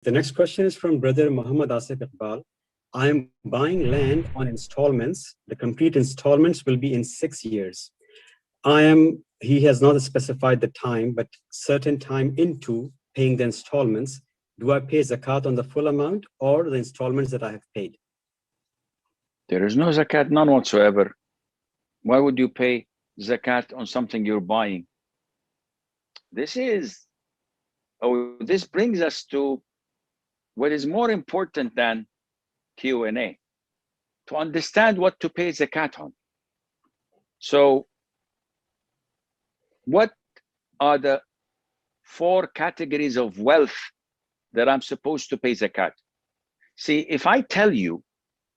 The next question is from brother Muhammad Asif Iqbal. I am buying land on installments. The complete installments will be in 6 years. He has not specified the time, but certain time into paying the installments. Do I pay zakat on the full amount or the installments that I have paid? There is no zakat, none whatsoever. Why would you pay zakat on something you're buying? This brings us to what is more important than Q&A, to understand what to pay zakat on. So what are the 4 categories of wealth that I'm supposed to pay zakat? See, if I tell you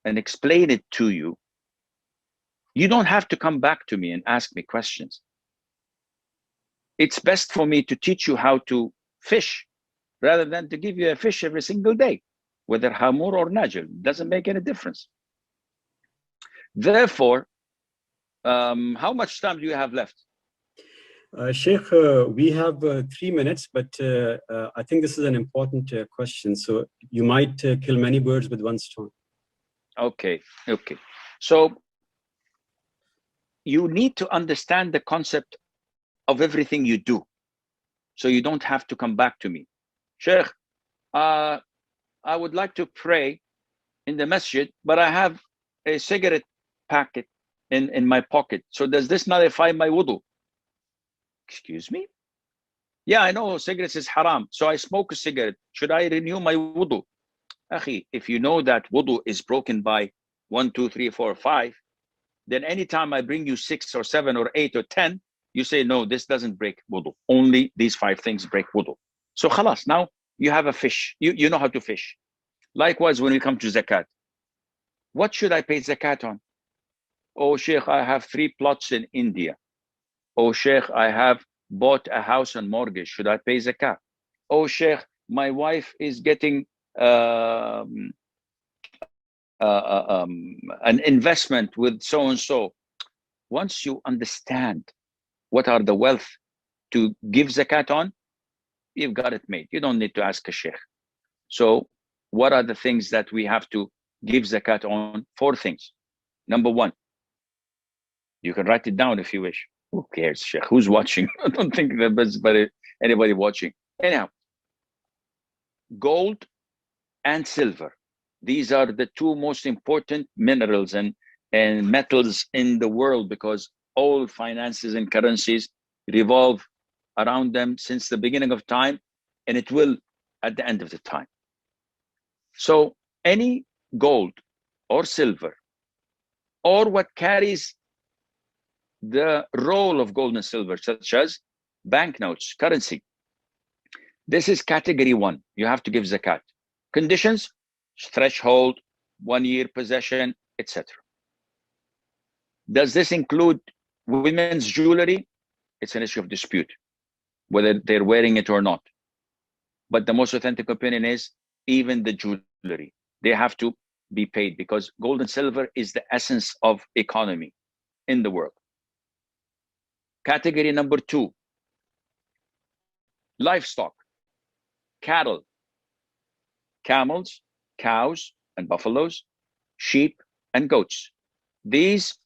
and explain it to you, you don't have to come back to me and ask me questions. It's best for me to teach you how to fish rather than to give you a fish every single day, whether hamur or najil, doesn't make any difference. Therefore, how much time do you have left? Sheikh, we have 3 minutes, but I think this is an important question. So you might kill many birds with one stone. Okay. So you need to understand the concept of everything you do, so you don't have to come back to me. Sheikh, I would like to pray in the masjid, but I have a cigarette packet in my pocket. So does this nullify my wudu? Excuse me? Yeah, I know cigarettes is haram, so I smoke a cigarette. Should I renew my wudu? Akhi, if you know that wudu is broken by 1, 2, 3, 4, 5, then anytime I bring you 6 or 7 or 8 or 10, you say, no, this doesn't break wudu. Only these 5 things break wudu. So khalas, now you have a fish. You know how to fish. Likewise, when we come to zakat, what should I pay zakat on? Oh, Sheikh, I have 3 plots in India. Oh, Sheikh, I have bought a house on mortgage. Should I pay zakat? Oh, Sheikh, my wife is getting an investment with so-and-so. Once you understand what are the wealth to give zakat on, you've got it made. You don't need to ask a sheikh. So what are the things that we have to give zakat on? 4 things. Number 1, you can write it down if you wish. Who cares, sheikh? Who's watching? I don't think there's anybody watching. Anyhow, gold and silver. These are the 2 most important minerals and metals in the world, because all finances and currencies revolve around them since the beginning of time, and it will at the end of the time. So any gold or silver, or what carries the role of gold and silver, such as banknotes, currency, this is category 1. You have to give zakat. Conditions: threshold, 1 year possession, etc. Does this include women's jewelry? It's an issue of dispute, whether they're wearing it or not. But the most authentic opinion is even the jewelry, they have to be paid, because gold and silver is the essence of economy in the world. Category number 2, livestock, cattle, camels, cows and buffaloes, sheep and goats. These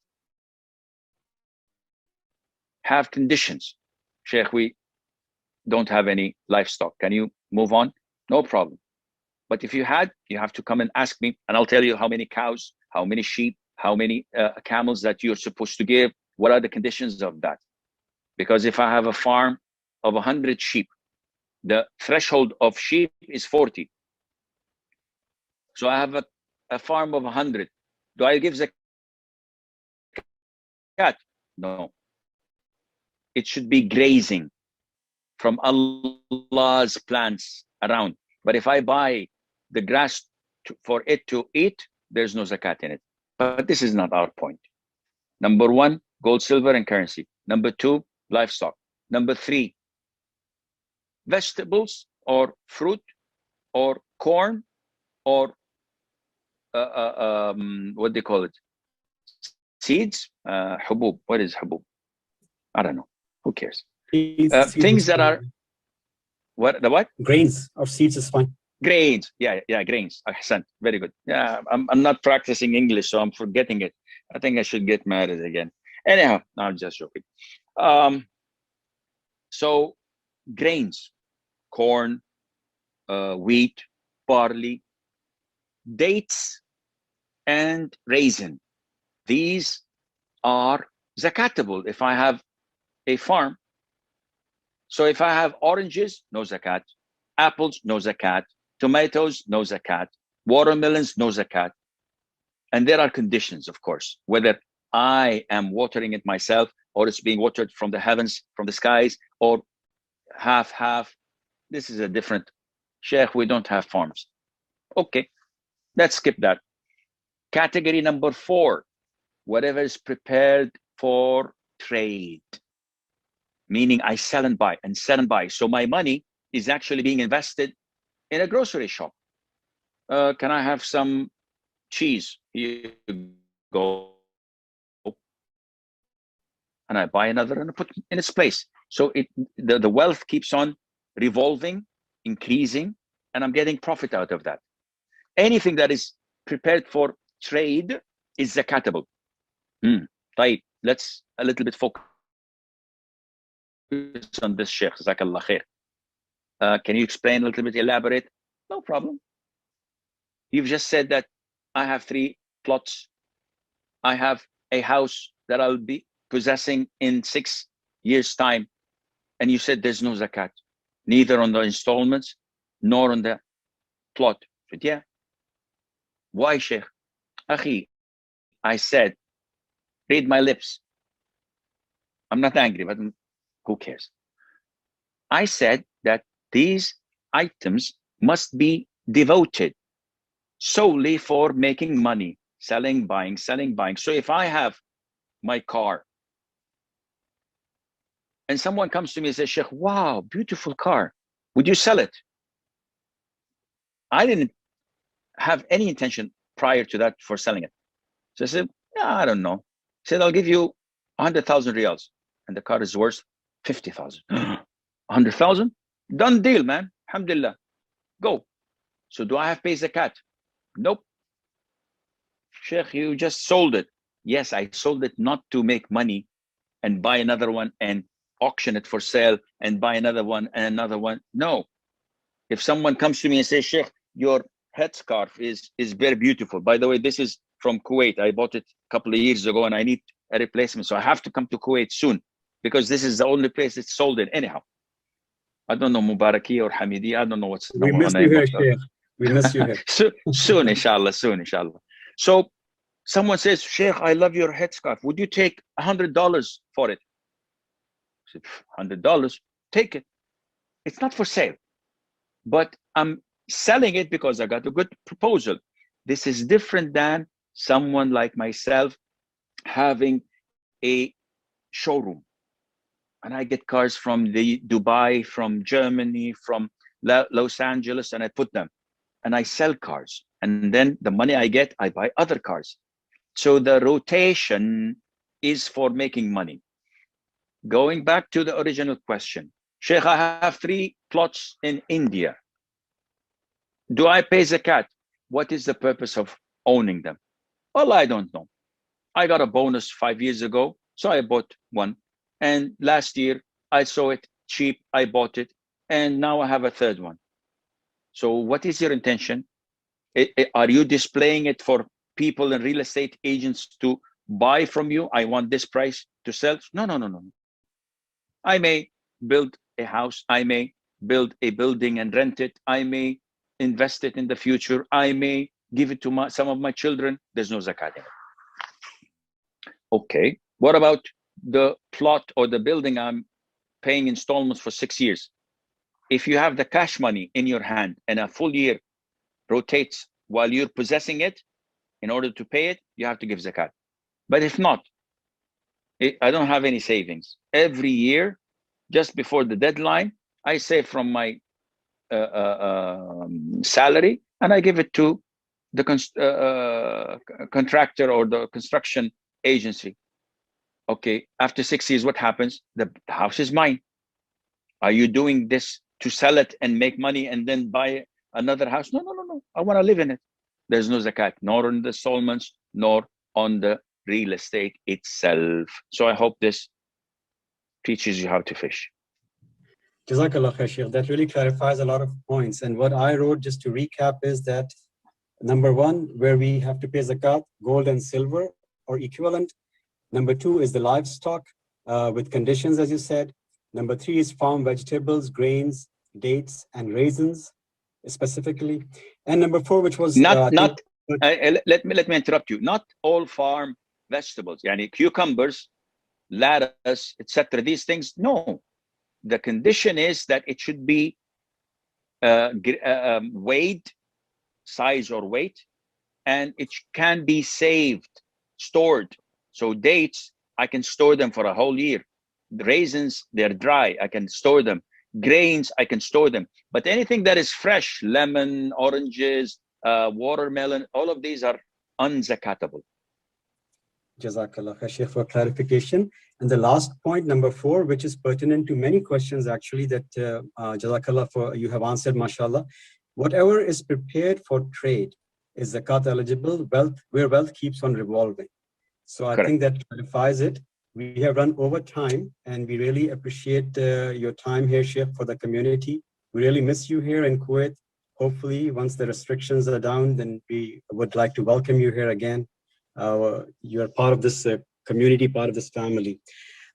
have conditions. Sheikh, we don't have any livestock. Can you move on? No problem. But if you had, you have to come and ask me, and I'll tell you how many cows, how many sheep, how many camels that you're supposed to give. What are the conditions of that? Because if I have a farm of 100 sheep, the threshold of sheep is 40. So I have a farm of 100. Do I give zakat? No. It should be grazing from Allah's plants around. But if I buy the grass for it to eat, there's no zakat in it. But this is not our point. Number 1, gold, silver, and currency. Number 2, livestock. Number 3, vegetables or fruit or corn or what they call it, seeds, hubub. What is hubub? I don't know. Who cares? Things that are what? Grains or seeds is fine. Grains. Yeah, grains. Ahsan. Very good. Yeah, I'm not practicing English, so I'm forgetting it. I think I should get married again. Anyhow, no, I'm just joking. So grains, corn, wheat, barley, dates, and raisin. These are zakatable if I have a farm. So if I have oranges, no zakat. Apples, no zakat. Tomatoes, no zakat. Watermelons, no zakat. And there are conditions, of course, whether I am watering it myself or it's being watered from the heavens, from the skies, or half. This is a different. Sheikh, we don't have farms. Okay, let's skip that. Category number 4, whatever is prepared for trade, meaning I sell and buy and sell and buy. So my money is actually being invested in a grocery shop. Can I have some cheese? Here you go. And I buy another and I put in its place. So the wealth keeps on revolving, increasing, and I'm getting profit out of that. Anything that is prepared for trade is zakatable. Right. Let's a little bit focus on this, Sheikh. Jazakallah khair. Can you explain a little bit, elaborate? No problem. You've just said that I have 3 plots. I have a house that I'll be possessing in 6 years' time. And you said there's no zakat, neither on the installments nor on the plot. But yeah. Why, Sheikh? Akhi, I said, read my lips. I'm not angry, but who cares? I said that these items must be devoted solely for making money, selling, buying, selling, buying. So if I have my car and someone comes to me and says, Sheikh, wow, beautiful car, would you sell it? I didn't have any intention prior to that for selling it. So I said, yeah, I don't know. He said, I'll give you 100,000 riyals. And the car is worth 50,000. 100,000? Done deal, man. Alhamdulillah. Go. So do I have to pay zakat? Nope. Sheikh, you just sold it. Yes, I sold it not to make money and buy another one and auction it for sale and buy another one and another one. No. If someone comes to me and says, Sheikh, your headscarf is very beautiful. By the way, this is from Kuwait. I bought it a couple of years ago and I need a replacement. So I have to come to Kuwait soon because this is the only place it's sold in. Anyhow, I don't know Mubaraki or Hamidi. I don't know what's the We miss you here, Sheikh. We miss you here. soon, inshallah, soon, inshallah. So someone says, Sheikh, I love your headscarf. Would you take $100 for it? I said, $100, take it. It's not for sale, but I'm selling it because I got a good proposal. This is different than someone like myself having a showroom. And I get cars from the Dubai, from Germany, from Los Angeles, and I put them. And I sell cars. And then the money I get, I buy other cars. So the rotation is for making money. Going back to the original question, Sheikh, I have 3 plots in India. Do I pay zakat? What is the purpose of owning them? Well, I don't know. I got a bonus 5 years ago, so I bought one. And last year, I saw it cheap, I bought it. And now I have a 3rd one. So what is your intention? Are you displaying it for people and real estate agents to buy from you? I want this price to sell. No. I may build a house. I may build a building and rent it. I may invest it in the future. I may give it to some of my children. There's no zakat in it. Okay. What about the plot or the building I'm paying installments for 6 years? If you have the cash money in your hand and a full year rotates while you're possessing it, in order to pay it, you have to give zakat. But if not, I don't have any savings. Every year, just before the deadline, I save from my salary and I give it to the contractor or the construction agency. Okay, after 6 years, what happens? The house is mine. Are you doing this to sell it and make money and then buy another house. No, no, no, no. I want to live in it. There's no zakat, nor on the installments, nor on the real estate itself. So I hope this teaches you how to fish. Jazakallah khair, Sheikh. That really clarifies a lot of points. And what I wrote, just to recap, is that number one, where we have to pay zakat, gold and silver or equivalent. Number two is the livestock with conditions, as you said. Number three is farm vegetables, grains, dates, and raisins, specifically. And number four, which was let me interrupt you. Not all farm vegetables, yani cucumbers, lettuce, etc. These things, no. The condition is that it should be weighed, size or weight, and it can be saved, stored. So dates, I can store them for a whole year. The raisins, they're dry, I can store them. Grains, I can store them. But anything that is fresh, lemon, oranges, watermelon, all of these are unzakatable. Jazakallah khair, Sheikh, for clarification. And the last point, number four, which is pertinent to many questions actually that Jazakallah for you have answered, mashallah. Whatever is prepared for trade is zakat eligible, where wealth keeps on revolving. So I think that clarifies it. We have run over time, and we really appreciate your time here, Sheikh, for the community. We really miss you here in Kuwait. Hopefully, once the restrictions are down, then we would like to welcome you here again. You're part of this community, part of this family.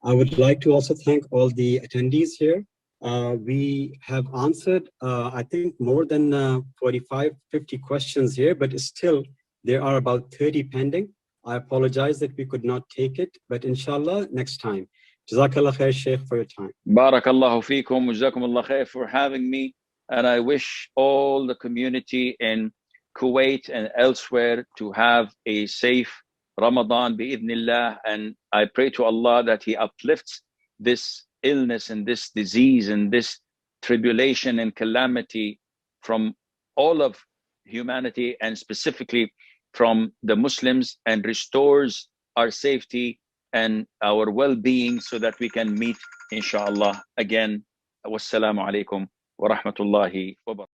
I would like to also thank all the attendees here. We have answered, I think, more than 45, 50 questions here, but still there are about 30 pending. I apologize that we could not take it, but inshallah, next time. Jazakallah khair, Sheikh, for your time. Barakallahu feekum, jazakumullah khair for having me. And I wish all the community in Kuwait and elsewhere to have a safe Ramadan bi'idhnillah. And I pray to Allah that He uplifts this illness and this disease and this tribulation and calamity from all of humanity, and specifically from the Muslims, and restores our safety and our well-being so that we can meet inshallah again. Wassalamu alaikum wa rahmatullahi wa barakatuh.